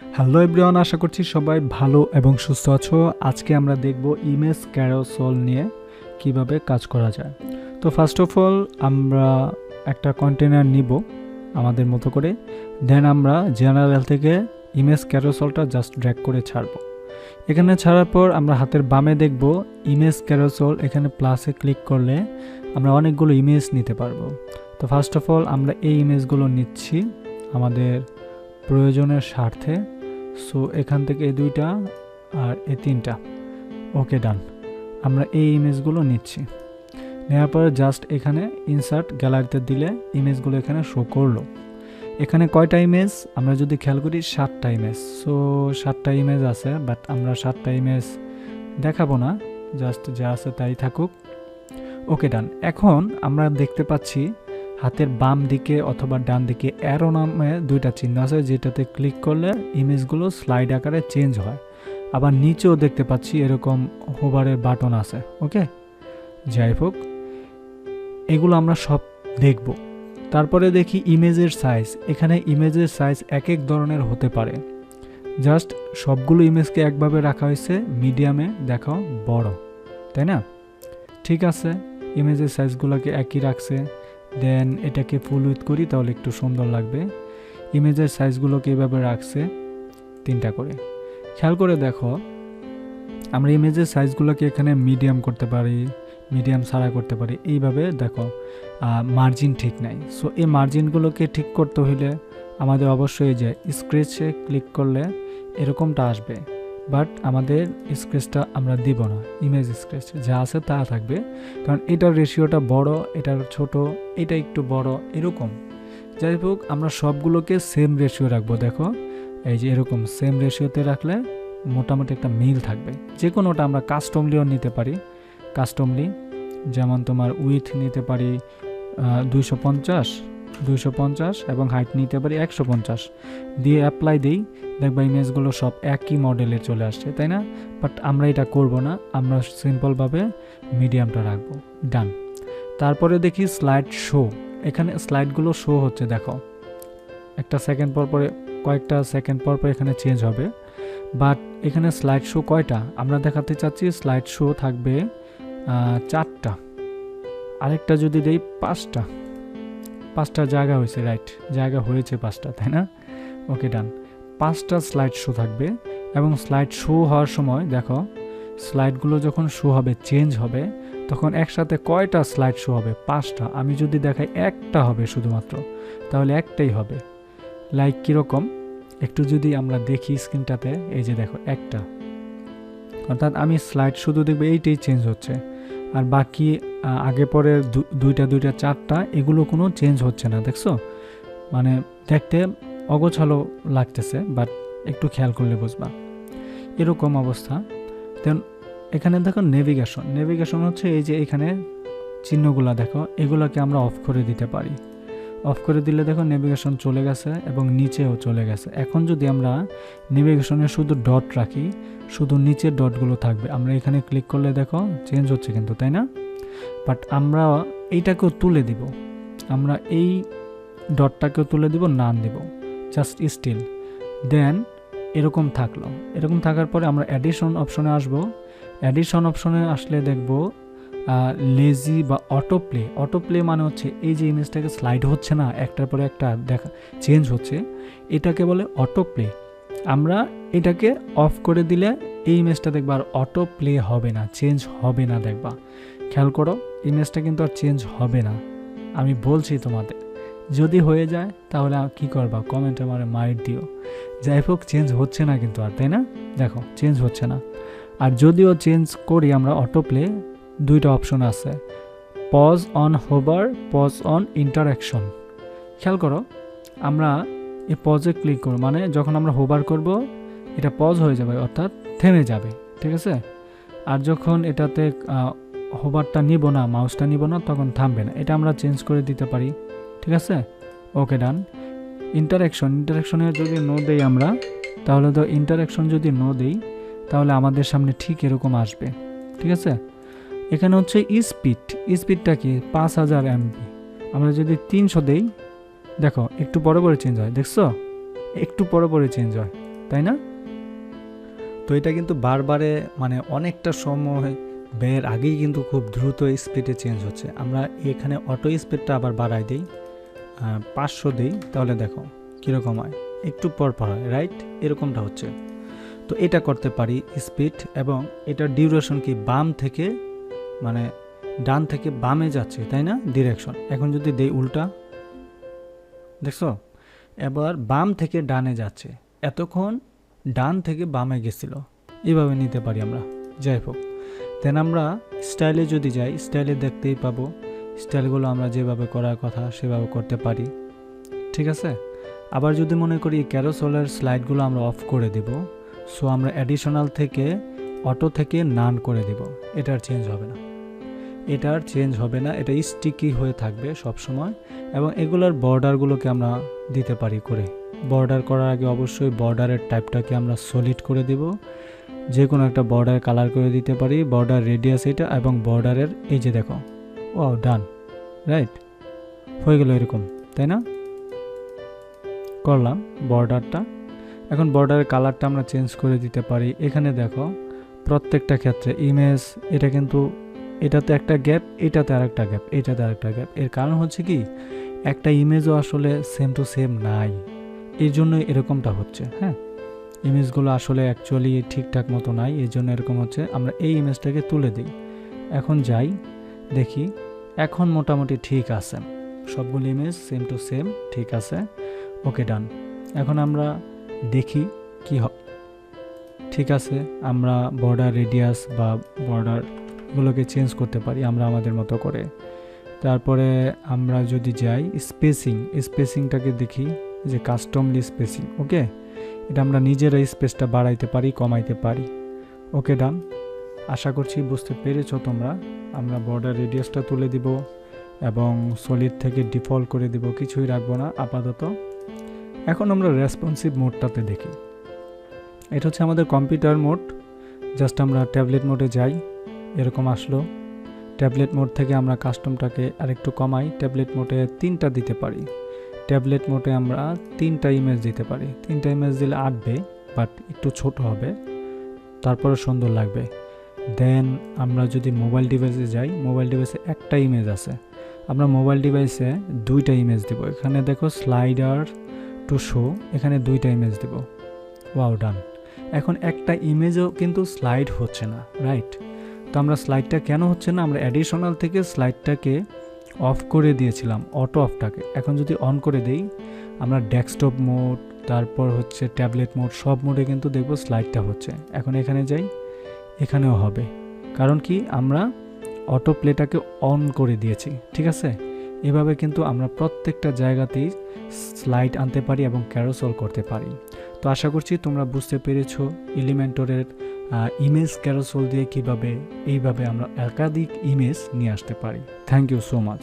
Hello everyone, আশা করছি সবাই ভালো এবং সুস্থ আছো। আজকে আমরা দেখব ইমেজ ক্যারোসেল নিয়ে কিভাবে কাজ করা যায়। তো ফার্স্ট অফ অল আমরা একটা কন্টেনার নিব আমাদের মতো করে, দেন আমরা জেনারেল থেকে ইমেজ ক্যারোসেলটা জাস্ট ড্র্যাগ করে ছাড়ব। এখানে ছাড়ার পর আমরা হাতের বামে দেখব ইমেজ ক্যারোসেল, এখানে প্লাসে ক্লিক করলে আমরা অনেকগুলো ইমেজ নিতে পারবো। তো ফার্স্ট অফ অল আমরা এই ইমেজগুলো নিচ্ছি আমাদের প্রয়োজনের স্বার্থে। সো এখান থেকে এই দুইটা আর এই তিনটা, ওকে ডান। আমরা এই ইমেজগুলো নিচ্ছি, নেওয়ার পরে জাস্ট এখানে ইনসার্ট গ্যালারিতে দিলে ইমেজগুলো এখানে শো করলো। এখানে কয়টা ইমেজ আমরা যদি খেয়াল করি, 7টা ইমেজ। সো 7টা ইমেজ আছে, বাট আমরা 7টা ইমেজ দেখাবো না, জাস্ট যা আছে তাই থাকুক। ওকে ডান। এখন আমরা দেখতে পাচ্ছি হাতের বাম দিকে অথবা ডান দিকে অ্যারো নামে দুইটা চিহ্ন আছে, যেটাতে ক্লিক করলে ইমেজগুলো স্লাইড আকারে চেঞ্জ হয়। আবার নিচেও দেখতে পাচ্ছি এরকম হোভারের বাটন আছে। ওকে, যাই হোক, এগুলো আমরা সব দেখব। তারপরে দেখি ইমেজের সাইজ। এখানে ইমেজের সাইজ এক এক ধরনের হতে পারে। জাস্ট সবগুলো ইমেজকে একভাবে রাখা হয়েছে, মিডিয়ামে দেখাও বড়, তাই না? ঠিক আছে, ইমেজের সাইজগুলোকে একই রাখছে। দেন এটাকে ফুল উইথ করি, তাহলে একটু সুন্দর লাগবে। ইমেজের সাইজগুলোকে এভাবে রাখছে 3টা করে। খেয়াল করে দেখো, আমরা ইমেজের সাইজগুলোকে এখানে মিডিয়াম করতে পারি, মিডিয়াম ছাড়া করতে পারি। এইভাবে দেখো মার্জিন ঠিক নাই। সো এই মার্জিনগুলোকে ঠিক করতে হইলে আমাদের অবশ্যই যে স্ক্রেচে ক্লিক করলে এরকমটা আসবে, বাট আমাদের স্ক্রেচটা আমরা দিব না, ইমেজ স্ক্রেচ যা আছে তা থাকবে। কারণ এটার রেশিওটা বড়, এটার ছোট, এটা একটু বড়, এরকম। যাই হোক, আমরা সবগুলোকে সেম রেশিও রাখবো। দেখো এই যে এরকম সেম রেশিওতে রাখলে মোটামুটি একটা মিল থাকবে। যে কোনোটা আমরা কাস্টমলিও নিতে পারি। কাস্টমলি যেমন তোমার উইথ নিতে পারি 250 এবং হাইট নিতে পারি 150 দিয়ে অ্যাপ্লাই দিই, দেখবা ইমেজগুলো সব একই মডেলে চলে আসছে, তাই না? বাট আমরা এটা করব না, আমরা সিম্পলভাবে মিডিয়ামটা রাখবো। ডান। তারপরে দেখি স্লাইড শো। এখানে স্লাইডগুলো শো হচ্ছে, দেখো একটা সেকেন্ড পর পরে, কয়েকটা সেকেন্ড পর পর এখানে চেঞ্জ হবে। বাট এখানে স্লাইড শো কয়টা আমরা দেখাতে চাচ্ছি, স্লাইড শো থাকবে 4টা। আরেকটা যদি দেই 5টা জায়গা হয়েছে, রাইট, জায়গা হয়েছে 5টা, তাই না? ওকে ডান। 5টা স্লাইড শো থাকবে, এবং স্লাইড শো হওয়ার সময় দেখো স্লাইডগুলো যখন শো হবে, চেঞ্জ হবে, তখন একসাথে কয়টা স্লাইড শো হবে? 5টা। আমি যদি দেখাই একটা হবে শুধুমাত্র, তাহলে একটাই হবে। লাইক কীরকম একটু যদি আমরা দেখি স্ক্রিনটাতে, এই যে দেখো একটা, অর্থাৎ আমি স্লাইড শুধু দেখবো এইটাই চেঞ্জ হচ্ছে, আর বাকি আগে পরে দুইটা 4টা এগুলো কোনো চেঞ্জ হচ্ছে না। দেখছো, মানে দেখতে অগোছালো লাগতেছে, বাট একটু খেয়াল করলে বুঝবা এরকম অবস্থা। দেন এখানে দেখো নেভিগেশন হচ্ছে এই যে এখানে চিহ্নগুলা দেখো, এগুলোকে আমরা অফ করে দিতে পারি। অফ করে দিলে দেখো নেভিগেশন চলে গেছে এবং নিচেও চলে গেছে। এখন যদি আমরা নেভিগেশনে শুধু ডট রাখি, শুধু নিচের ডটগুলো থাকবে। আমরা এখানে ক্লিক করলে দেখো চেঞ্জ হচ্ছে কিন্তু, তাই না? বাট আমরা এইটাকেও তুলে দিব, আমরা এই ডটটাকেও তুলে দিব, নাম দিব জাস্ট স্টিল। দেন এরকম থাকলো। এরকম থাকার পরে আমরা অ্যাডিশন অপশনে আসব। অ্যাডিশন অপশনে আসলে দেখব লেজি বা অটোপ্লে মানে হচ্ছে এই যে ইমেজটাকে স্লাইড হচ্ছে না, একটার পরে একটা দেখা চেঞ্জ হচ্ছে, এটাকে বলে অটোপ্লে। আমরা এটাকে অফ করে দিলে এই ইমেজটা দেখবা আর অটোপ্লে হবে না, চেঞ্জ হবে না। দেখবা, খেয়াল করো, ইমেজটা কিন্তু আর চেঞ্জ হবে না। আমি বলছি তোমাদের, যদি হয়ে যায় তাহলে কি করবা, কমেন্টে আমার মাইট দিও। যাই হোক, চেঞ্জ হচ্ছে না কিন্তু আর, তাই না? দেখো চেঞ্জ হচ্ছে না। আর যদিও চেঞ্জ করি আমরা অটোপ্লে, 2টা অপশন আছে, pause on hover, pause on interaction. খেয়াল করো, আমরা এই পজে ক্লিক করব, মানে যখন আমরা হোভার করব এটা পজ হয়ে যাবে, অর্থাৎ থেমে যাবে, ঠিক আছে? আর যখন এটাতে হোভারটা নিব না, মাউসটা নিব না, তখন থামবে না। এটা আমরা চেঞ্জ করে দিতে পারি, ঠিক আছে? ওকে ডান। ইন্টারঅ্যাকশনে যদি নো দেই আমরা, তাহলে তো ইন্টারঅ্যাকশন যদি নো দেই তাহলে আমাদের সামনে ঠিক এরকম আসবে, ঠিক আছে? এখানে হচ্ছে স্পিডটা কি 5000 MB। আমরা যদি 300 দেই, দেখো একটু পরে চেঞ্জ হয়, দেখছো একটু পরে চেঞ্জ হয়, তাই না? তো এটা কিন্তু বারবারে মানে অনেকটা সময় ব্যয়ের আগেই কিন্তু খুব দ্রুত স্পিডে চেঞ্জ হচ্ছে। আমরা এখানে অটো স্পিডটা আবার বাড়াই দিই, 500 দিই, তাহলে দেখো কীরকম হয়, একটু পর হয়, রাইট? এরকমটা হচ্ছে। তো এটা করতে পারি স্পিড, এবং এটার ডিউরেশন কি বাম থেকে মানে ডান থেকে বামে যাচ্ছে, তাই না? ডিরেকশন। এখন যদি দেই উল্টা, দেখছো এবার বাম থেকে ডানে যাচ্ছে, এতক্ষণ ডান থেকে বামে গেছিল, এভাবে নিতে পারি আমরা। যাই হোক, দেন আমরা স্টাইলে যদি যাই, স্টাইলে দেখতেই পাবো স্টাইলগুলো আমরা যেভাবে করার কথা সেভাবে করতে পারি, ঠিক আছে? আবার যদি মনে করি ক্যারোসেলের স্লাইডগুলো আমরা অফ করে দেব, সো আমরা অ্যাডিশনাল থেকে অটো থেকে নান করে দেব, এটার চেঞ্জ হবে না, এটা স্টিকি হয়ে থাকবে সব সময়। এবং এগুলোর বর্ডারগুলোকে আমরা দিতে পারি করে। বর্ডার করার আগে অবশ্যই বর্ডারের টাইপটাকে আমরা সলিড করে দেব, যে কোনো একটা বর্ডার কালার করে দিতে পারি, বর্ডার রেডিয়াস এটা, এবং বর্ডারের এই যে দেখো, ও ডান, রাইট, হয়ে গেল এরকম, তাই না? করলাম বর্ডারটা। এখন বর্ডারের কালারটা আমরা চেঞ্জ করে দিতে পারি। এখানে দেখো প্রত্যেকটা ক্ষেত্রে ইমেজ, এটা কিন্তু এটাতে একটা গ্যাপ, এটাতে আরেকটা গ্যাপ, এটাতে আরেকটা গ্যাপ। এর কারণ হচ্ছে কি, একটা ইমেজও আসলে সেম টু সেম নাই, এই জন্য এরকমটা হচ্ছে। হ্যাঁ, ইমেজগুলো আসলে অ্যাকচুয়ালি ঠিকঠাক মতো নাই, এই জন্য এরকম হচ্ছে। আমরা এই ইমেজটাকে তুলে দিই, এখন যাই দেখি, এখন মোটামুটি ঠিক আছে, সবগুলো ইমেজ সেম টু সেম ঠিক আছে। ওকে, ডান। এখন আমরা দেখি কি হয়। ঠিক আছে, আমরা বর্ডার রেডিয়াস বা বর্ডারগুলোকে চেঞ্জ করতে পারি আমরা আমাদের মতো করে। তারপরে আমরা যদি যাই স্পেসিংটাকে দেখি, যে কাস্টমলি স্পেসিং, ওকে, এটা আমরা নিজেরা স্পেসটা বাড়াইতে পারি, কমাইতে পারি। ওকে, ডান। আশা করছি বুঝতে পেরেছো তোমরা। আমরা বর্ডার রেডিয়াসটা তুলে দিব এবং সলিড থেকে ডিফল্ট করে দিব, কিছুই রাখবো না আপাতত। এখন আমরা রেসপন্সিভ মোডটাতে দেখি। এটা হচ্ছে আমাদের কম্পিউটার মোড। জাস্ট আমরা ট্যাবলেট মোডে যাই, এরকম আসলো। ট্যাবলেট মোড থেকে আমরা কাস্টমটাকে আরেকটু কমাই, ট্যাবলেট মোডে 3টা দিতে পারি। ট্যাবলেট মোডে আমরা 3টা ইমেজ দিতে পারি। 3টা ইমেজ দিলে আটবে, বাট একটু ছোট হবে, তারপরে সুন্দর লাগবে। দেন আমরা যদি মোবাইল ডিভাইসে যাই, মোবাইল ডিভাইসে একটা ইমেজ আছে, আমরা মোবাইল ডিভাইসে 2টা ইমেজ দিব। এখানে দেখো স্লাইডার টু শো, এখানে 2টা ইমেজ দিব। ওয়াও, ডান। এখন একটা ইমেজও কিন্তু স্লাইড হচ্ছে না, রাইট? তো আমরা স্লাইডটা কেন হচ্ছে না, আমরা অ্যাডিশনাল থেকে স্লাইডটাকে অফ করে দিয়েছিলাম, অটো অফটাকে। এখন যদি অন করে দেই, আমরা ডেস্কটপ মোড, তারপর হচ্ছে ট্যাবলেট মোড, সব মোডে কিন্তু দেখবো স্লাইডটা হচ্ছে। এখন এখানে যাই, এখানেও হবে, কারণ কি আমরা অটো প্লেটাকে অন করে দিয়েছি, ঠিক আছে? এভাবে কিন্তু আমরা প্রত্যেকটা জায়গাতেই স্লাইড আনতে পারি এবং ক্যারোসেল করতে পারি। তো আশা করছি তোমরা বুঝতে পেরেছো এলিমেন্টরের ইমেজ ক্যারোসেল দিয়ে কিভাবে এইভাবে আমরা একাধিক ইমেজ নিয়ে আসতে পারি। Thank you so much.